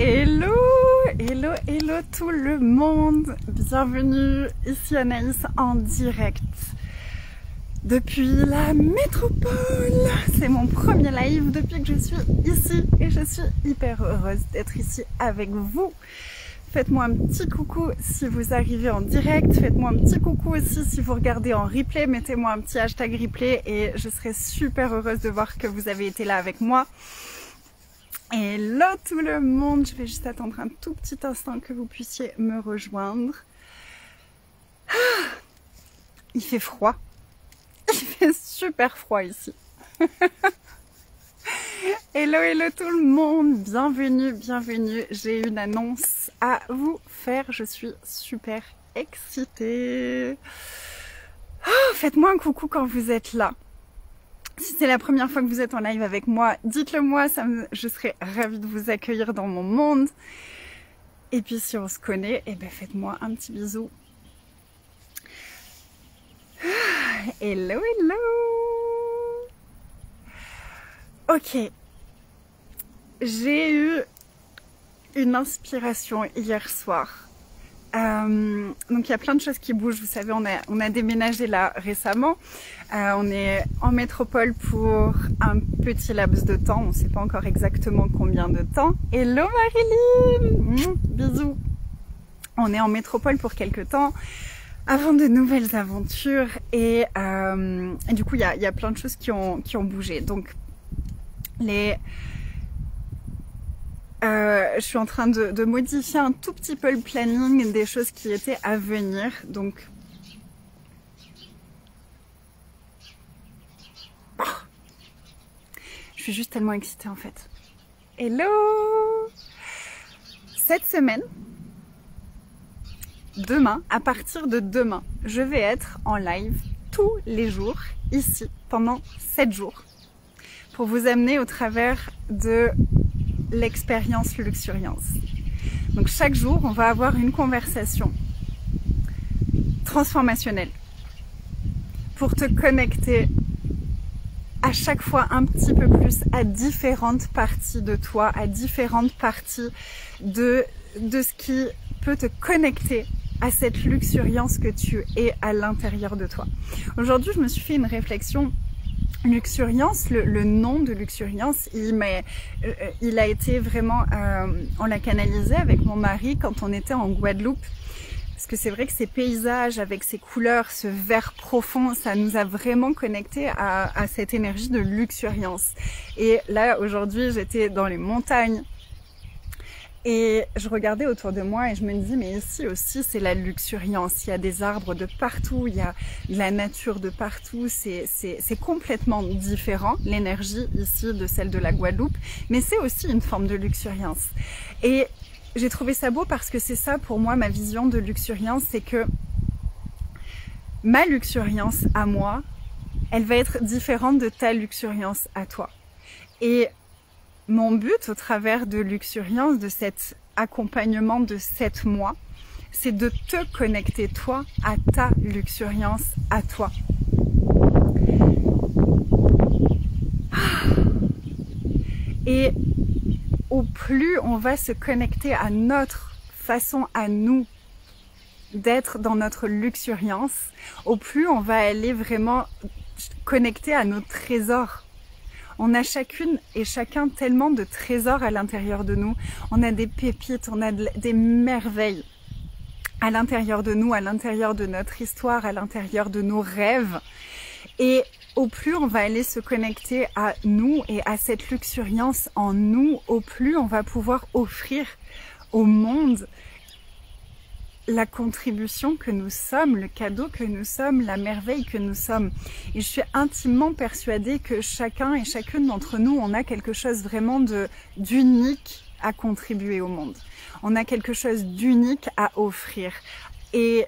Hello, hello, hello tout le monde. Bienvenue, ici Anaïs en direct depuis la métropole. C'est mon premier live depuis que je suis ici et je suis hyper heureuse d'être ici avec vous. Faites-moi un petit coucou si vous arrivez en direct, faites-moi un petit coucou aussi si vous regardez en replay, mettez-moi un petit hashtag replay et je serai super heureuse de voir que vous avez été là avec moi. Hello tout le monde, je vais juste attendre un tout petit instant que vous puissiez me rejoindre. Il fait froid, il fait super froid ici. Hello, hello tout le monde, bienvenue, bienvenue. J'ai une annonce à vous faire, je suis super excitée. Faites-moi un coucou quand vous êtes là. Si c'est la première fois que vous êtes en live avec moi, dites-le moi, je serai ravie de vous accueillir dans mon monde. Et puis si on se connaît, eh ben faites-moi un petit bisou. Hello, hello. Ok, j'ai eu une inspiration hier soir. Donc il y a plein de choses qui bougent, vous savez, on a déménagé là récemment. On est en métropole pour un petit laps de temps, on ne sait pas encore exactement combien de temps. Hello Marilyn, bisous. On est en métropole pour quelques temps, avant de nouvelles aventures et du coup il y a plein de choses qui ont bougé. Donc je suis en train de modifier un tout petit peu le planning des choses qui étaient à venir. Donc, je suis juste tellement excitée en fait. Hello! Cette semaine, demain, à partir de demain, je vais être en live tous les jours ici pendant 7 jours pour vous amener au travers de l'expérience Luxuriance. Donc chaque jour, on va avoir une conversation transformationnelle pour te connecter à chaque fois un petit peu plus à différentes parties de toi, à différentes parties de ce qui peut te connecter à cette luxuriance que tu es à l'intérieur de toi. Aujourd'hui, je me suis fait une réflexion. Luxuriance, le nom de Luxuriance, il a été vraiment, on l'a canalisé avec mon mari quand on était en Guadeloupe. Parce que c'est vrai que ces paysages avec ces couleurs, ce vert profond, ça nous a vraiment connectés à cette énergie de luxuriance. Et là, aujourd'hui, j'étais dans les montagnes. Et je regardais autour de moi et je me dis mais ici aussi c'est la luxuriance, il y a des arbres de partout, il y a de la nature de partout, c'est complètement différent l'énergie ici de celle de la Guadeloupe, mais c'est aussi une forme de luxuriance. Et j'ai trouvé ça beau parce que c'est ça pour moi ma vision de luxuriance, c'est que ma luxuriance à moi, elle va être différente de ta luxuriance à toi. Et mon but au travers de Luxuriance, de cet accompagnement de 7 mois, c'est de te connecter toi à ta luxuriance, à toi. Et au plus on va se connecter à notre façon à nous d'être dans notre luxuriance, au plus on va aller vraiment connecter à nos trésors. On a chacune et chacun tellement de trésors à l'intérieur de nous. On a des pépites, on a des merveilles à l'intérieur de nous, à l'intérieur de notre histoire, à l'intérieur de nos rêves. Et au plus on va aller se connecter à nous et à cette luxuriance en nous, au plus on va pouvoir offrir au monde la contribution que nous sommes, le cadeau que nous sommes, la merveille que nous sommes. Et je suis intimement persuadée que chacun et chacune d'entre nous, on a quelque chose vraiment d'unique à contribuer au monde. On a quelque chose d'unique à offrir. Et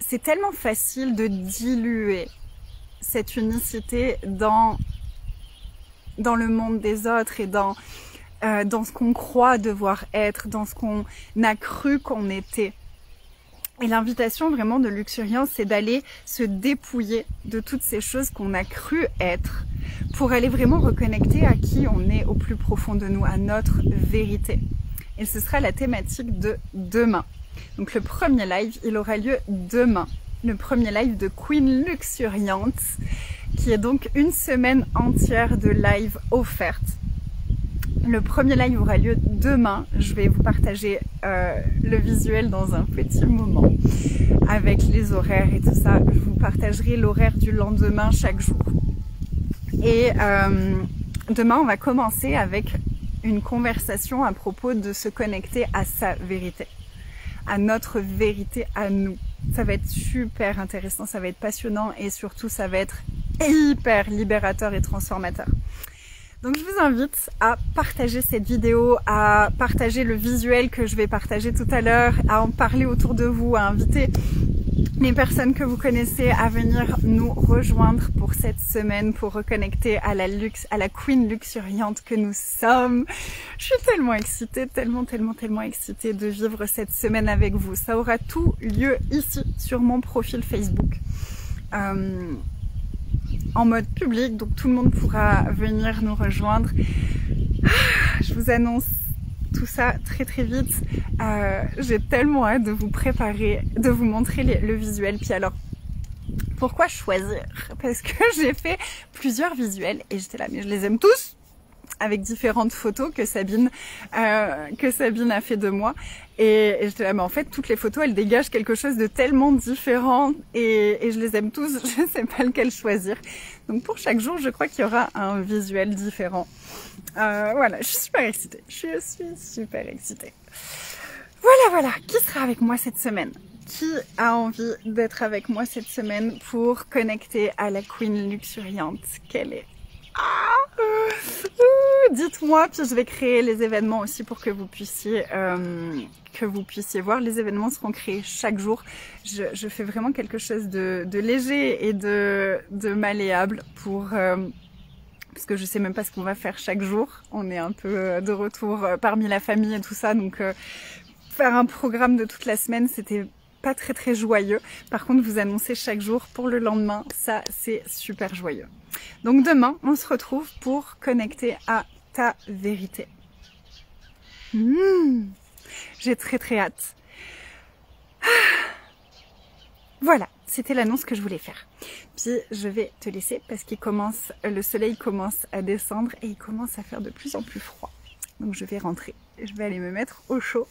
c'est tellement facile de diluer cette unicité dans le monde des autres et dans ce qu'on croit devoir être, dans ce qu'on a cru qu'on était. Et l'invitation vraiment de Luxuriance, c'est d'aller se dépouiller de toutes ces choses qu'on a cru être pour aller vraiment reconnecter à qui on est au plus profond de nous, à notre vérité. Et ce sera la thématique de demain. Donc le premier live, il aura lieu demain. Le premier live de Queen Luxuriante, qui est donc une semaine entière de live offerte. Le premier live aura lieu demain. Je vais vous partager le visuel dans un petit moment avec les horaires et tout ça. Je vous partagerai l'horaire du lendemain chaque jour. Et demain, on va commencer avec une conversation à propos de se connecter à sa vérité, à notre vérité à nous. Ça va être super intéressant, ça va être passionnant et surtout ça va être hyper libérateur et transformateur. Donc je vous invite à partager cette vidéo, à partager le visuel que je vais partager tout à l'heure, à en parler autour de vous, à inviter les personnes que vous connaissez à venir nous rejoindre pour cette semaine, pour reconnecter à la Queen Luxuriante que nous sommes. Je suis tellement excitée, tellement excitée de vivre cette semaine avec vous. Ça aura tout lieu ici, sur mon profil Facebook. En mode public, donc tout le monde pourra venir nous rejoindre. Je vous annonce tout ça très vite. J'ai tellement hâte de vous préparer, de vous montrer le visuel. Puis alors, pourquoi choisir? Parce que j'ai fait plusieurs visuels et j'étais là, mais je les aime tous, avec différentes photos que Sabine a fait de moi. Et j'étais là, mais en fait, toutes les photos, elles dégagent quelque chose de tellement différent et je les aime tous, je ne sais pas lequel choisir. Donc pour chaque jour, je crois qu'il y aura un visuel différent. Voilà, je suis super excitée. Je suis super excitée. Voilà, qui sera avec moi cette semaine? Qui a envie d'être avec moi cette semaine pour connecter à la Queen Luxuriante? Quelle est? Dites-moi, puis je vais créer les événements aussi pour que vous puissiez voir. Les événements seront créés chaque jour. Je fais vraiment quelque chose de léger et de malléable pour parce que je sais même pas ce qu'on va faire chaque jour. On est un peu de retour parmi la famille et tout ça, donc faire un programme de toute la semaine, c'était pas très joyeux. Par contre, vous annoncer chaque jour pour le lendemain, ça c'est super joyeux. Donc demain, on se retrouve pour connecter à ta vérité. J'ai très hâte. Voilà, c'était l'annonce que je voulais faire. Puis je vais te laisser parce le soleil commence à descendre et il commence à faire de plus en plus froid. Donc je vais rentrer, je vais aller me mettre au chaud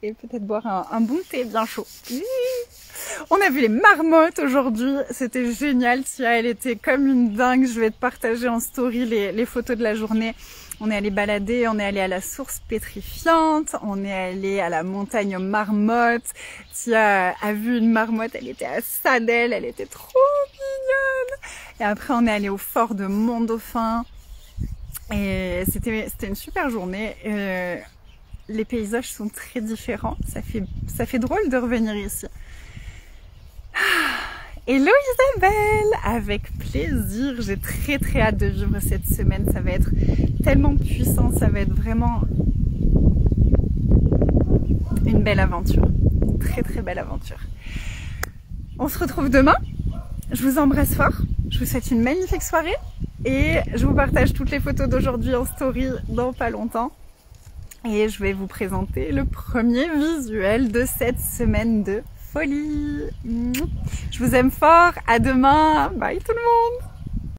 et peut-être boire un bon thé bien chaud. On a vu les marmottes aujourd'hui, c'était génial. Tia, elle était comme une dingue. Je vais te partager en story les photos de la journée. On est allé balader, on est allé à la source pétrifiante, on est allé à la montagne aux marmottes. Tia a vu une marmotte, elle était à ça d'elle, elle était trop mignonne. Et après on est allé au fort de Mont-Dauphin. Et c'était une super journée. Les paysages sont très différents, ça fait drôle de revenir ici. Hello Isabelle, avec plaisir, j'ai très hâte de vivre cette semaine, ça va être tellement puissant, ça va être vraiment une belle aventure, une très belle aventure. On se retrouve demain, je vous embrasse fort, je vous souhaite une magnifique soirée et je vous partage toutes les photos d'aujourd'hui en story dans pas longtemps. Et je vais vous présenter le premier visuel de cette semaine de folie. Je vous aime fort, à demain, bye tout le monde.